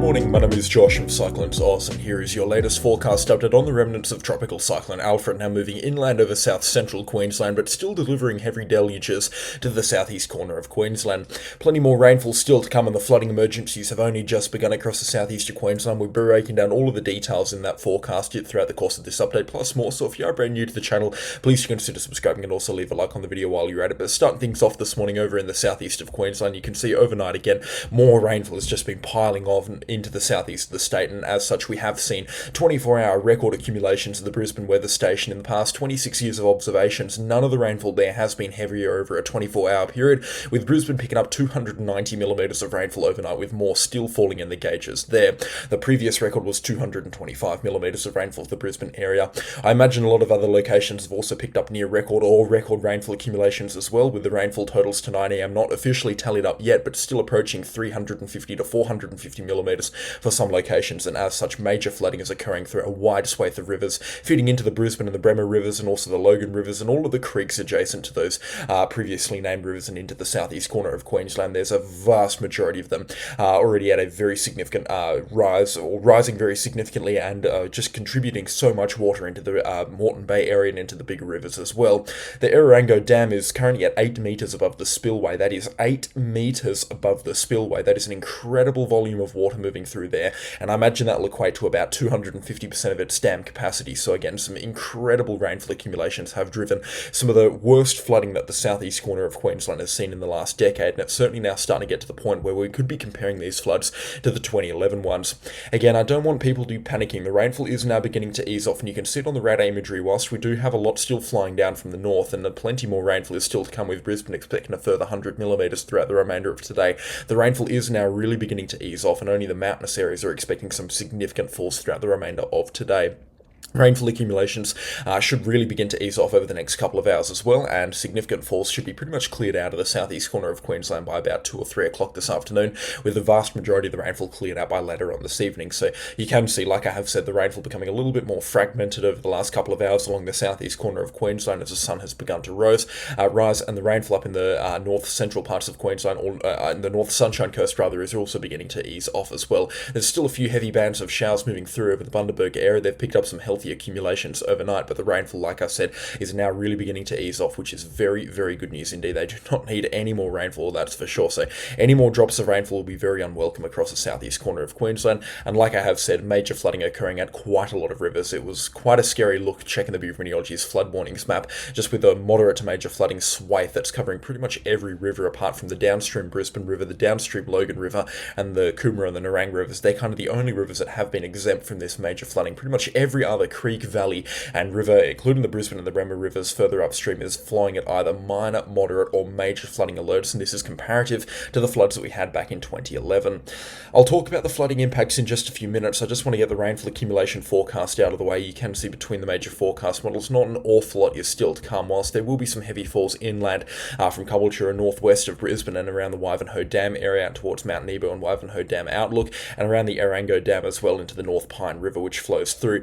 morning, my name is Josh from CyclonesOZ, and here is your latest forecast update on the remnants of Tropical Cyclone Alfred, now moving inland over south-central Queensland, but still delivering heavy deluges to the southeast corner of Queensland. Plenty more rainfall still to come, and the flooding emergencies have only just begun across the southeast of Queensland. We'll be breaking down all of the details in that forecast throughout the course of this update, plus more. So if you are brand new to the channel, please consider subscribing and also leave a like on the video while you're at it. But starting things off this morning over in the southeast of Queensland, you can see overnight again, more rainfall has just been piling on into the southeast of the state, and as such we have seen 24-hour record accumulations at the Brisbane weather station. In the past 26 years of observations, none of the rainfall there has been heavier over a 24-hour period, with Brisbane picking up 290mm of rainfall overnight, with more still falling in the gauges there. The previous record was 225mm of rainfall for the Brisbane area. I imagine a lot of other locations have also picked up near record or record rainfall accumulations as well, with the rainfall totals to 9 AM not officially tallied up yet, but still approaching 350 to 450mm for some locations, and as such major flooding is occurring through a wide swathe of rivers feeding into the Brisbane and the Bremer rivers, and also the Logan rivers and all of the creeks adjacent to those previously named rivers, and into the southeast corner of Queensland. There's a vast majority of them already at a very significant rise, or rising very significantly, and just contributing so much water into the Moreton Bay area and into the bigger rivers as well. The Erango Dam is currently at 8 metres above the spillway. That is 8 metres above the spillway. That is an incredible volume of water moving through there, and I imagine that will equate to about 250% of its dam capacity. So again, some incredible rainfall accumulations have driven some of the worst flooding that the southeast corner of Queensland has seen in the last decade, and it's certainly now starting to get to the point where we could be comparing these floods to the 2011 ones. Again, I don't want people to be panicking. The rainfall is now beginning to ease off, and you can see it on the radar imagery. Whilst we do have a lot still flying down from the north, and plenty more rainfall is still to come, with Brisbane expecting a further 100mm throughout the remainder of today, the rainfall is now really beginning to ease off, and only the mountainous areas are expecting some significant falls throughout the remainder of today. Rainfall accumulations should really begin to ease off over the next couple of hours as well, and significant falls should be pretty much cleared out of the southeast corner of Queensland by about 2 or 3 o'clock this afternoon, with the vast majority of the rainfall cleared out by later on this evening. So you can see, like I have said, the rainfall becoming a little bit more fragmented over the last couple of hours along the southeast corner of Queensland as the sun has begun to rise, and the rainfall up in the north-central parts of Queensland, or in the North Sunshine Coast rather, is also beginning to ease off as well. There's still a few heavy bands of showers moving through over the Bundaberg area. They've picked up some healthy accumulations overnight, but the rainfall, like I said, is now really beginning to ease off, which is very, very good news indeed. They do not need any more rainfall, that's for sure. So any more drops of rainfall will be very unwelcome across the southeast corner of Queensland, and like I have said, major flooding occurring at quite a lot of rivers. It was quite a scary look checking the Bureau of Meteorology's flood warnings map, just with a moderate to major flooding swathe that's covering pretty much every river apart from the downstream Brisbane River, the downstream Logan River, and the Coomera and the Nerang rivers. They're kind of the only rivers that have been exempt from this major flooding. Pretty much every other creek, valley and river, including the Brisbane and the Bremer rivers further upstream, is flowing at either minor, moderate or major flooding alerts, and this is comparative to the floods that we had back in 2011. I'll talk about the flooding impacts in just a few minutes. I just want to get the rainfall accumulation forecast out of the way. You can see between the major forecast models, not an awful lot is still to come, whilst there will be some heavy falls inland from Caboolture and northwest of Brisbane and around the Wivenhoe Dam area out towards Mount Nebo and Wivenhoe Dam Outlook, and around the Erango Dam as well into the North Pine River, which flows through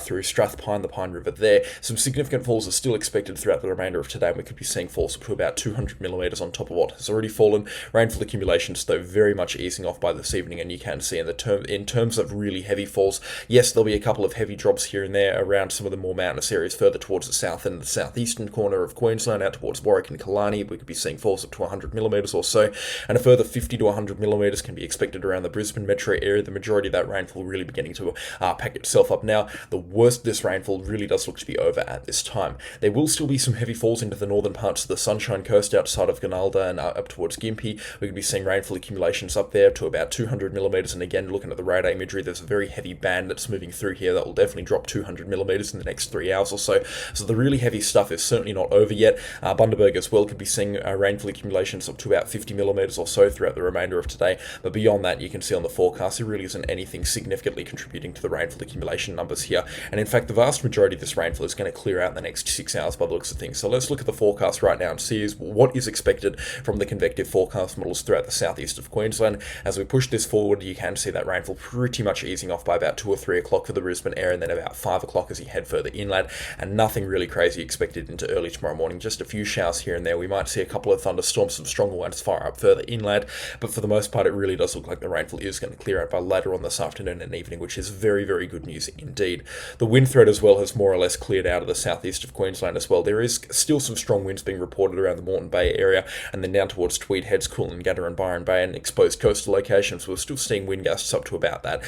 Strathpine, the Pine River there. Some significant falls are still expected throughout the remainder of today, and we could be seeing falls up to about 200mm on top of what has already fallen. Rainfall accumulations, though, very much easing off by this evening, and you can see in terms of really heavy falls, yes, there'll be a couple of heavy drops here and there around some of the more mountainous areas further towards the south and the southeastern corner of Queensland, out towards Warwick and Killarney. We could be seeing falls up to 100mm or so, and a further 50 to 100mm can be expected around the Brisbane metro area. The majority of that rainfall really beginning to pack itself up now. The worst of this rainfall really does look to be over at this time. There will still be some heavy falls into the northern parts of the Sunshine Coast outside of Gunalda and up towards Gympie. We could be seeing rainfall accumulations up there to about 200mm, and again, looking at the radar imagery, there's a very heavy band that's moving through here that will definitely drop 200mm in the next 3 hours or so. So the really heavy stuff is certainly not over yet. Bundaberg as well could be seeing rainfall accumulations up to about 50mm or so throughout the remainder of today, but beyond that, you can see on the forecast, there really isn't anything significantly contributing to the rainfall accumulation numbers here And in fact, the vast majority of this rainfall is going to clear out in the next 6 hours by the looks of things. So let's look at the forecast right now and see what is expected from the convective forecast models throughout the southeast of Queensland. As we push this forward, you can see that rainfall pretty much easing off by about 2 or 3 o'clock for the Brisbane area, and then about 5 o'clock as you head further inland, and nothing really crazy expected into early tomorrow morning. Just a few showers here and there. We might see a couple of thunderstorms, some stronger ones far up further inland, but for the most part, it really does look like the rainfall is going to clear out by later on this afternoon and evening, which is very, very good news indeed. The wind threat as well has more or less cleared out of the southeast of Queensland as well. There is still some strong winds being reported around the Moreton Bay area, and then down towards Tweed Heads, Coolangatta and Byron Bay and exposed coastal locations. We're still seeing wind gusts up to about that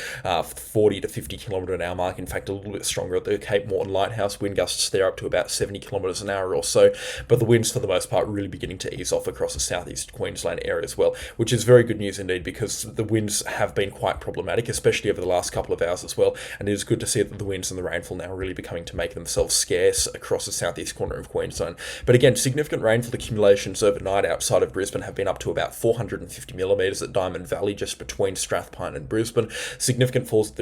40 to 50 kilometre an hour mark. In fact, a little bit stronger at the Cape Morton Lighthouse. Wind gusts there up to about 70 kilometres an hour or so, but the winds for the most part really beginning to ease off across the southeast Queensland area as well, which is very good news indeed, because the winds have been quite problematic, especially over the last couple of hours as well, and it is good to see that the winds and the rainfall now really becoming to make themselves scarce across the southeast corner of Queensland. But again, significant rainfall accumulations overnight outside of Brisbane have been up to about 450 millimetres at Diamond Valley, just between Strathpine and Brisbane. Significant falls at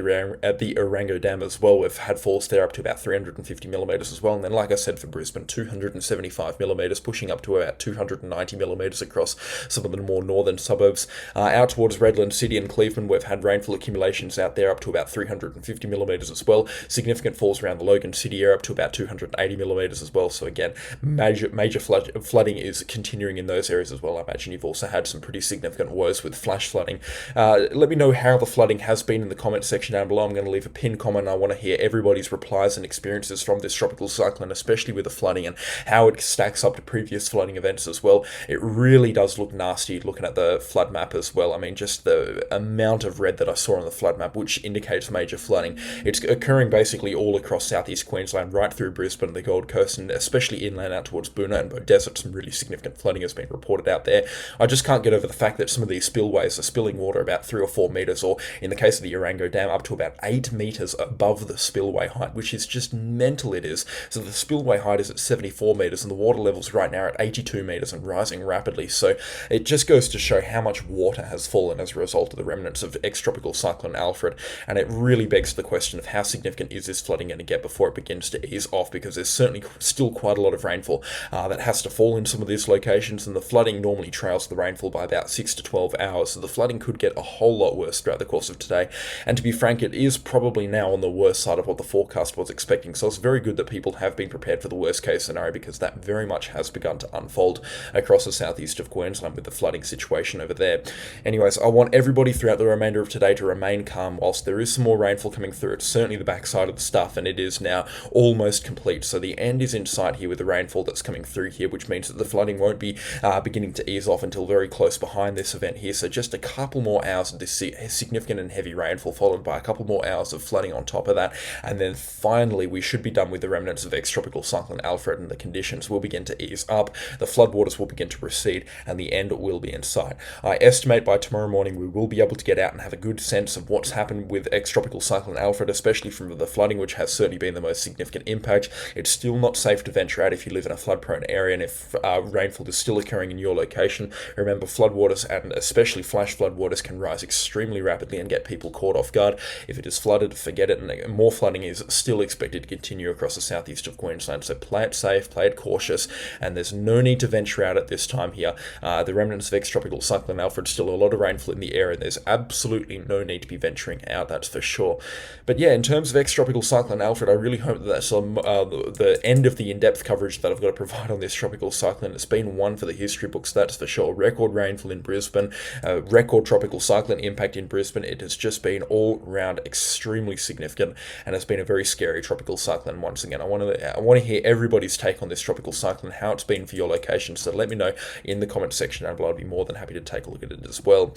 the Orango Dam as well. We've had falls there up to about 350 millimetres as well, and then like I said for Brisbane, 275 millimetres, pushing up to about 290 millimetres across some of the more northern suburbs. Out towards Redland City and Cleveland, we've had rainfall accumulations out there up to about 350 millimetres as well. Significant falls around the Logan City area up to about 280 millimetres as well. So again, major flooding is continuing in those areas as well. I imagine you've also had some pretty significant woes with flash flooding. Let me know how the flooding has been in the comments section down below. I'm going to leave a pinned comment. I want to hear everybody's replies and experiences from this tropical cyclone, especially with the flooding and how it stacks up to previous flooding events as well. It really does look nasty looking at the flood map as well. I mean, just the amount of red that I saw on the flood map, which indicates major flooding. It's occurring basically all across southeast Queensland, right through Brisbane, the Gold Coast, and especially inland out towards Boonah and Bow Desert. Some really significant flooding has been reported out there. I just can't get over the fact that some of these spillways are spilling water about 3 or 4 metres, or in the case of the Orango Dam, up to about 8 metres above the spillway height, which is just mental it is. So the spillway height is at 74 metres, and the water levels right now are at 82 metres and rising rapidly. So it just goes to show how much water has fallen as a result of the remnants of ex-tropical Cyclone Alfred, and it really begs the question of how significant is this flooding going to get before it begins to ease off, because there's certainly still quite a lot of rainfall that has to fall in some of these locations, and the flooding normally trails the rainfall by about 6 to 12 hours, so the flooding could get a whole lot worse throughout the course of today. And to be frank, it is probably now on the worst side of what the forecast was expecting, so it's very good that people have been prepared for the worst case scenario, because that very much has begun to unfold across the southeast of Queensland with the flooding situation over there. Anyways, I want everybody throughout the remainder of today to remain calm whilst there is some more rainfall coming through. It's certainly the backside of the stuff, and it is now almost complete, so the end is in sight here with the rainfall that's coming through here, which means that the flooding won't be beginning to ease off until very close behind this event here. So just a couple more hours of this significant and heavy rainfall, followed by a couple more hours of flooding on top of that, and then finally we should be done with the remnants of ex-tropical Cyclone Alfred, and the conditions will begin to ease up, the floodwaters will begin to recede, and the end will be in sight. I estimate by tomorrow morning we will be able to get out and have a good sense of what's happened with ex-tropical Cyclone Alfred, especially from the flooding, which has certainly been the most significant impact. It's still not safe to venture out if you live in a flood-prone area, and if rainfall is still occurring in your location. Remember, floodwaters, and especially flash floodwaters, can rise extremely rapidly and get people caught off guard. If it is flooded, forget it, and more flooding is still expected to continue across the southeast of Queensland. So play it safe, play it cautious, and there's no need to venture out at this time here. The remnants of ex-tropical Cyclone Alfred, still a lot of rainfall in the air, and there's absolutely no need to be venturing out, that's for sure. But yeah, in terms of ex-tropical Cyclone Alfred, I really hope that that's the end of the in-depth coverage that I've got to provide on this tropical cyclone. It's been one for the history books, that's for sure. Record rainfall in Brisbane, record tropical cyclone impact in Brisbane. It has just been all round extremely significant, and it's been a very scary tropical cyclone once again. I want to hear everybody's take on this tropical cyclone, how it's been for your location, so let me know in the comment section down below. I'd be more than happy to take a look at it as well.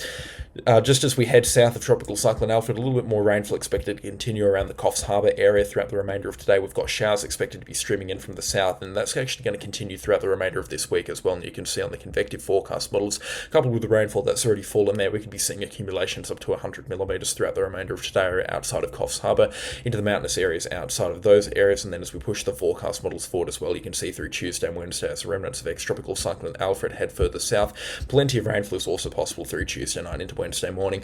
Just as we head south of tropical Cyclone Alfred, a little bit more rainfall expected to continue around the Coffs Harbour area throughout the remainder of today. We've got showers expected to be streaming in from the south, and that's actually going to continue throughout the remainder of this week as well. And you can see on the convective forecast models, coupled with the rainfall that's already fallen there, we could be seeing accumulations up to 100 millimetres throughout the remainder of today outside of Coffs Harbour, into the mountainous areas outside of those areas. And then as we push the forecast models forward as well, you can see through Tuesday and Wednesday as the remnants of ex-tropical Cyclone Alfred head further south. Plenty of rainfall is also possible through Tuesday night into Wednesday morning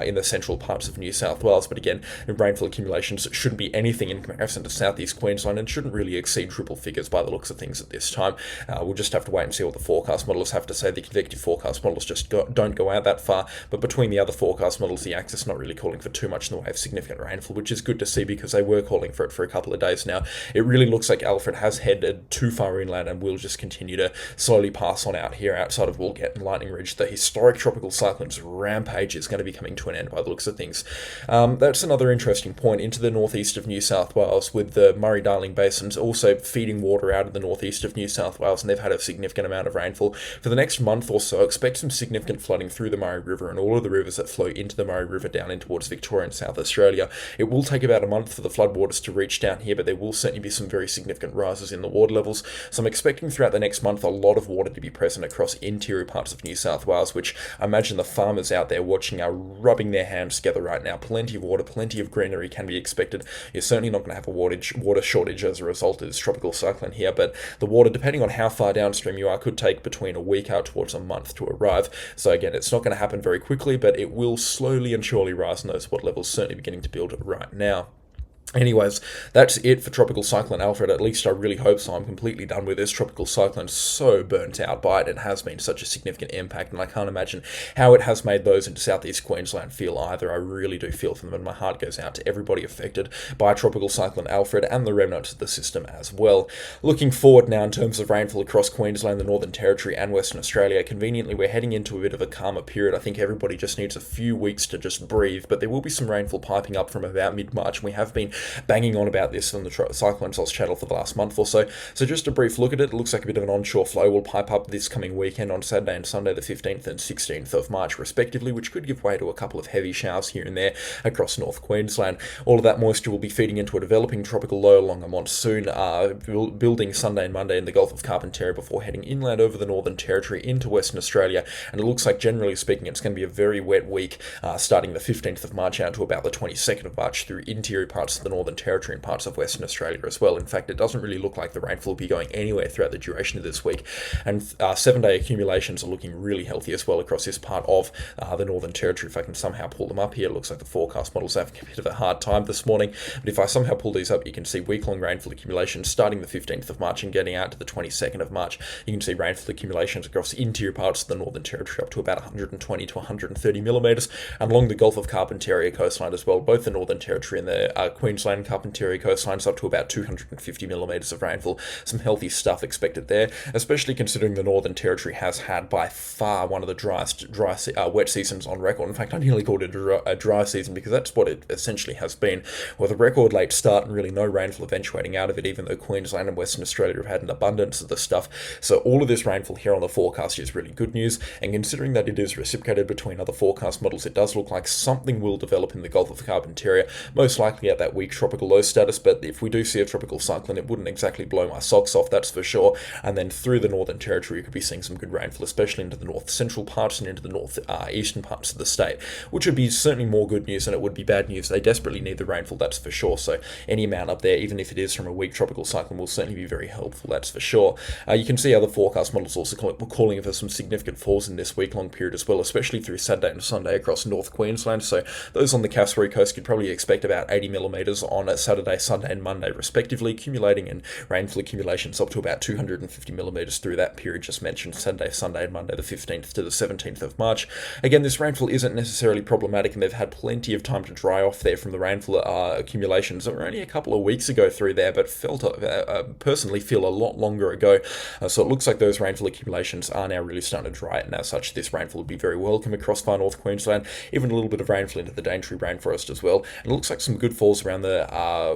in the central parts of New South Wales, but again, rainfall accumulations should shouldn't be anything in comparison to southeast Queensland and shouldn't really exceed triple figures by the looks of things at this time. We'll just have to wait and see what the forecast models have to say. The convective forecast models just don't go out that far, but between the other forecast models, the axis not really calling for too much in the way of significant rainfall, which is good to see because they were calling for it for a couple of days now. It really looks like Alfred has headed too far inland and will just continue to slowly pass on out here outside of Woolgate and Lightning Ridge. The historic tropical cyclone's rampage is going to be coming to an end by the looks of things. That's another interesting point into the northeast of New South Wales, with the Murray-Darling basins also feeding water out of the northeast of New South Wales, and they've had a significant amount of rainfall. For the next month or so, expect some significant flooding through the Murray River and all of the rivers that flow into the Murray River down in towards Victoria and South Australia. It will take about a month for the floodwaters to reach down here, but there will certainly be some very significant rises in the water levels. So I'm expecting throughout the next month a lot of water to be present across interior parts of New South Wales, which I imagine the farmers out there watching are rubbing their hands together right now. Plenty of water, plenty of greenery can be expected. You're certainly not going to have a water shortage as a result of this tropical cyclone here, but the water, depending on how far downstream you are, could take between a week out towards a month to arrive. So again, it's not going to happen very quickly, but it will slowly and surely rise, and those water levels certainly beginning to build right now. Anyways, that's it for Tropical Cyclone Alfred. At least I really hope so. I'm completely done with this. Tropical cyclone so burnt out by it. It has been such a significant impact, and I can't imagine how it has made those in southeast Queensland feel either. I really do feel for them, and my heart goes out to everybody affected by Tropical Cyclone Alfred and the remnants of the system as well. Looking forward now in terms of rainfall across Queensland, the Northern Territory and Western Australia. Conveniently, we're heading into a bit of a calmer period. I think everybody just needs a few weeks to just breathe, but there will be some rainfall piping up from about mid-March. We have been banging on about this on the CyclonesOZ channel for the last month or so. So just a brief look at it. It looks like a bit of an onshore flow will pipe up this coming weekend on Saturday and Sunday, the 15th and 16th of March, respectively, which could give way to a couple of heavy showers here and there across North Queensland. All of that moisture will be feeding into a developing tropical low along a monsoon, building Sunday and Monday in the Gulf of Carpentaria before heading inland over the Northern Territory into Western Australia. And it looks like, generally speaking, it's going to be a very wet week, starting the 15th of March out to about the 22nd of March through interior parts of the Northern Territory and parts of Western Australia as well. In fact, it doesn't really look like the rainfall will be going anywhere throughout the duration of this week. And 7-day accumulations are looking really healthy as well across this part of the Northern Territory. If I can somehow pull them up here, it looks like the forecast models are having a bit of a hard time this morning. But if I somehow pull these up, you can see week-long rainfall accumulations starting the 15th of March and getting out to the 22nd of March. You can see rainfall accumulations across interior parts of the Northern Territory up to about 120 to 130 millimetres, and along the Gulf of Carpentaria coastline as well, both the Northern Territory and the Queensland Carpentaria coastlines up to about 250 millimetres of rainfall. Some healthy stuff expected there, especially considering the Northern Territory has had by far one of the driest wet seasons on record. In fact, I nearly called it a dry season because that's what it essentially has been, with a record late start and really no rainfall eventuating out of it, even though Queensland and Western Australia have had an abundance of the stuff. So all of this rainfall here on the forecast is really good news, and considering that it is reciprocated between other forecast models, it does look like something will develop in the Gulf of Carpentaria, most likely at that weak tropical low status. But if we do see a tropical cyclone, it wouldn't exactly blow my socks off, that's for sure. And then through the Northern Territory, you could be seeing some good rainfall, especially into the north central parts and into the north eastern parts of the state, which would be certainly more good news than it would be bad news. They desperately need the rainfall, that's for sure. So any amount up there, even if it is from a weak tropical cyclone, will certainly be very helpful, that's for sure. You can see other forecast models also calling for some significant falls in this week-long period as well, especially through Saturday and Sunday across North Queensland. So those on the Cassowary coast could probably expect about 80 millimetres on a Saturday, Sunday and Monday respectively, accumulating in rainfall accumulations up to about 250 millimetres through that period just mentioned, Saturday, Sunday and Monday the 15th to the 17th of March. Again, this rainfall isn't necessarily problematic, and they've had plenty of time to dry off there from the rainfall accumulations that were only a couple of weeks ago through there, but personally feel a lot longer ago. So it looks like those rainfall accumulations are now really starting to dry, and as such this rainfall would be very welcome across far north Queensland, even a little bit of rainfall into the Daintree rainforest as well. And it looks like some good falls around the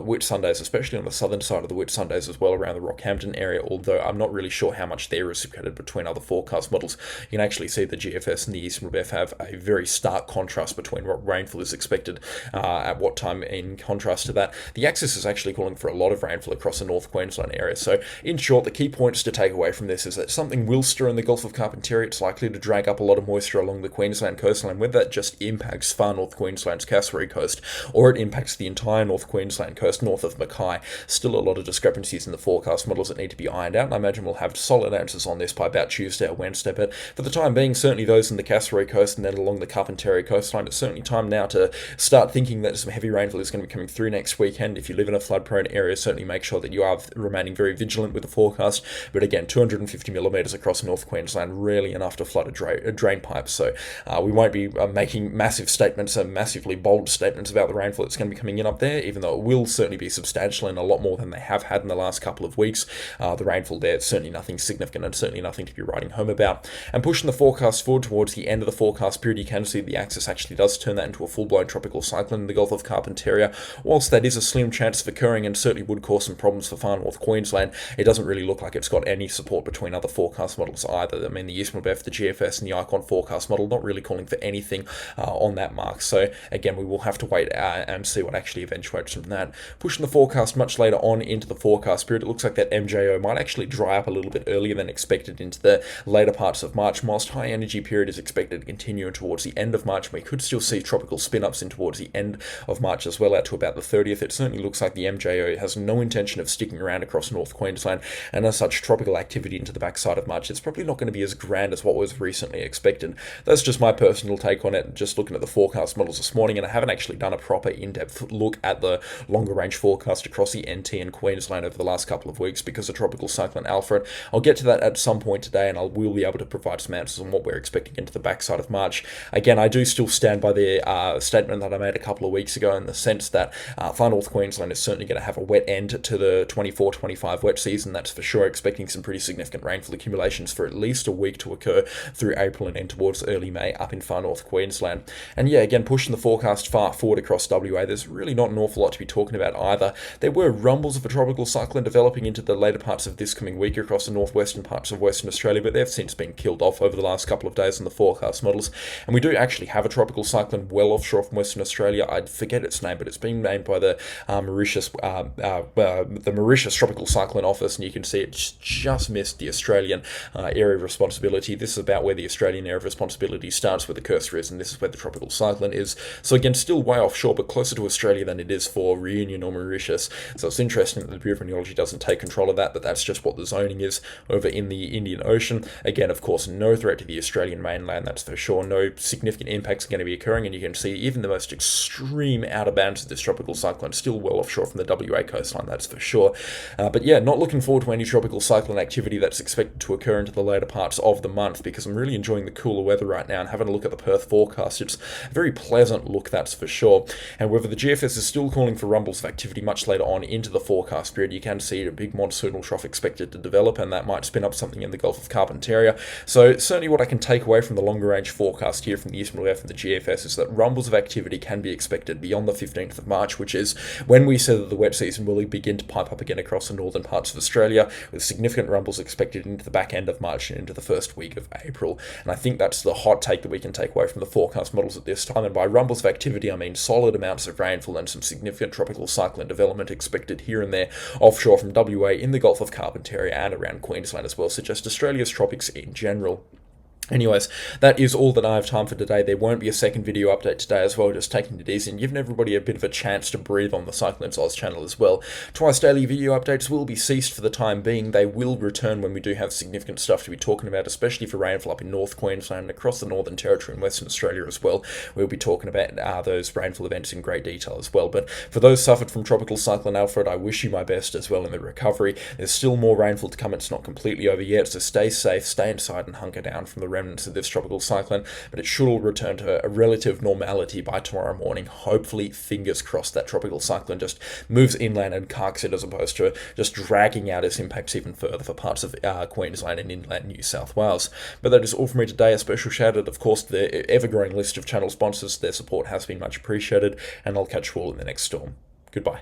Whitsundays, especially on the southern side of the Whitsundays as well, around the Rockhampton area, although I'm not really sure how much they're reciprocated between other forecast models. You can actually see the GFS and the Eastern REF have a very stark contrast between what rainfall is expected at what time. In contrast to that, the axis is actually calling for a lot of rainfall across the North Queensland area. So in short, the key points to take away from this is that something will stir in the Gulf of Carpentaria. It's likely to drag up a lot of moisture along the Queensland coastline, whether that just impacts far north Queensland's Cassowary coast or it impacts the entire North North Queensland coast, north of Mackay. Still a lot of discrepancies in the forecast models that need to be ironed out, and I imagine we'll have solid answers on this by about Tuesday or Wednesday, but for the time being, certainly those in the Castlereagh coast and then along the Carpentaria coastline, it's certainly time now to start thinking that some heavy rainfall is going to be coming through next weekend. If you live in a flood-prone area, certainly make sure that you are remaining very vigilant with the forecast, but again, 250 millimetres across North Queensland, rarely enough to flood a drain pipe, so we won't be making massive statements and massively bold statements about the rainfall that's going to be coming in up there, even though it will certainly be substantial and a lot more than they have had in the last couple of weeks. The rainfall there is certainly nothing significant and certainly nothing to be writing home about. And pushing the forecast forward towards the end of the forecast period, you can see the axis actually does turn that into a full-blown tropical cyclone in the Gulf of Carpentaria. Whilst that is a slim chance of occurring and certainly would cause some problems for far north Queensland, it doesn't really look like it's got any support between other forecast models either. I mean, the EastMoBEF, the GFS and the Icon forecast model not really calling for anything on that mark. So again, we will have to wait and see what actually eventuates from that. Pushing the forecast much later on into the forecast period, it looks like that MJO might actually dry up a little bit earlier than expected into the later parts of March. Whilst high energy period is expected to continue towards the end of March, we could still see tropical spin-ups in towards the end of March as well, out to about the 30th. It certainly looks like the MJO has no intention of sticking around across North Queensland, and as such, tropical activity into the backside of March, it's probably not going to be as grand as what was recently expected. That's just my personal take on it, just looking at the forecast models this morning, and I haven't actually done a proper in-depth look at the longer range forecast across the NT and Queensland over the last couple of weeks because of Tropical Cyclone Alfred. I'll get to that at some point today, and will be able to provide some answers on what we're expecting into the backside of March. Again, I do still stand by the statement that I made a couple of weeks ago in the sense that far north Queensland is certainly going to have a wet end to the 24-25 wet season. That's for sure. Expecting some pretty significant rainfall accumulations for at least a week to occur through April and then towards early May up in far north Queensland. And yeah, again, pushing the forecast far forward across WA, there's really not an awful lot to be talking about either. There were rumbles of a tropical cyclone developing into the later parts of this coming week across the northwestern parts of Western Australia, but they've since been killed off over the last couple of days in the forecast models. And we do actually have a tropical cyclone well offshore from Western Australia. I forget its name, but it's been named by the Mauritius Tropical Cyclone Office, and you can see it's just missed the Australian area of responsibility. This is about where the Australian area of responsibility starts, where the cursor is, and this is where the tropical cyclone is. So again, still way offshore, but closer to Australia than it is for Reunion or Mauritius. So it's interesting that the Bureau of Meteorology doesn't take control of that, but that's just what the zoning is over in the Indian Ocean. Again, of course, no threat to the Australian mainland, that's for sure. No significant impacts are going to be occurring, and you can see even the most extreme outer bands of this tropical cyclone still well offshore from the WA coastline, that's for sure. But yeah, not looking forward to any tropical cyclone activity that's expected to occur into the later parts of the month, because I'm really enjoying the cooler weather right now and having a look at the Perth forecast. It's a very pleasant look, that's for sure. However, the GFS is still calling for rumbles of activity much later on into the forecast period. You can see a big monsoonal trough expected to develop, and that might spin up something in the Gulf of Carpentaria. So certainly what I can take away from the longer range forecast here from the EastMoBEF and the GFS is that rumbles of activity can be expected beyond the 15th of March, which is when we said that the wet season will begin to pipe up again across the northern parts of Australia, with significant rumbles expected into the back end of March and into the first week of April. And I think that's the hot take that we can take away from the forecast models at this time. And by rumbles of activity, I mean solid amounts of rainfall and some significant tropical cyclone development expected here and there offshore from WA, in the Gulf of Carpentaria and around Queensland as well, so just Australia's tropics in general. Anyways, that is all that I have time for today. There won't be a second video update today as well, just taking it easy and giving everybody a bit of a chance to breathe on the CyclonesOZ channel as well. Twice daily video updates will be ceased for the time being. They will return when we do have significant stuff to be talking about, especially for rainfall up in North Queensland and across the Northern Territory and Western Australia as well. We'll be talking about those rainfall events in great detail as well. But for those suffered from Tropical Cyclone Alfred, I wish you my best as well in the recovery. There's still more rainfall to come. It's not completely over yet, so stay safe, stay inside and hunker down from the remnants of this tropical cyclone, but it should all return to a relative normality by tomorrow morning. Hopefully, fingers crossed, that tropical cyclone just moves inland and carks it, as opposed to just dragging out its impacts even further for parts of Queensland and inland New South Wales. But that is all from me today. A special shout out, of course, to the ever-growing list of channel sponsors. Their support has been much appreciated, and I'll catch you all in the next storm. Goodbye.